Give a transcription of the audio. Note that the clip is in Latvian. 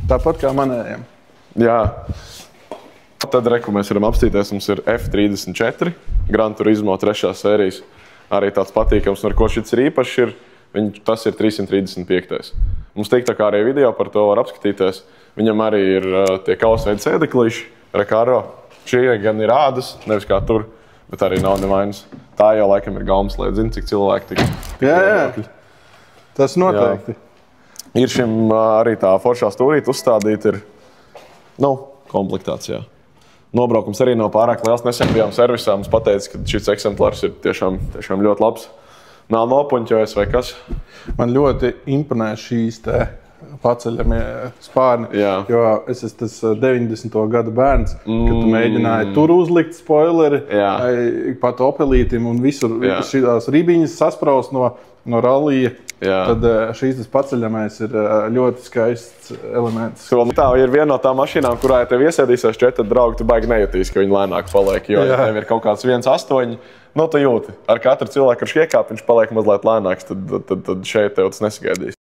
Tāpat kā manējiem. Jā. Tad reku mēs varam apstīties. Mums ir F34, Gran Turismo 3. sērijas. Arī tāds patīkams, ar ko šis ir īpašs. Tas ir 335. Mums tik tā kā arī video par to var apskatīties. Viņam arī ir tie kausveidi sēdeklīši, Recaro. Šie gan ir ādas, nevis kā tur, bet arī nav nevainas. Tā jau laikam ir gaumas, lai zinu, cik cilvēki tik Jā. Tas noteikti. Jā. Ir šim arī tā foršā stūrīte uzstādīta ir, komplektācijā. Nobraukums arī nav pārāk liels. Nesen bijām servisā, mums pateica, ka šis eksemplārs ir tiešām ļoti labs. Nav nopuņķojies vai kas? Man ļoti imponē šīs te paceļamie spārni, jo es esmu tas 90. gada bērns, kad tu mēģināji tur uzlikt spoileri, pat Opelītim un visur šīs ribiņas saspraust no rallija. Tad šīs paceļamais ir ļoti skaists elements. Tā ir viena no tām mašīnām, kurā ja tev iesēdīsies 4 draugi, tu baigi nejutīs, ka viņi lēnāk paliek. Jo, ja tev ir kaut kāds 1.8, tu jūti. Ar katru cilvēku, kurš iekāp, viņš paliek mazliet lēnāks, tad šeit tev tas nesagaidīs.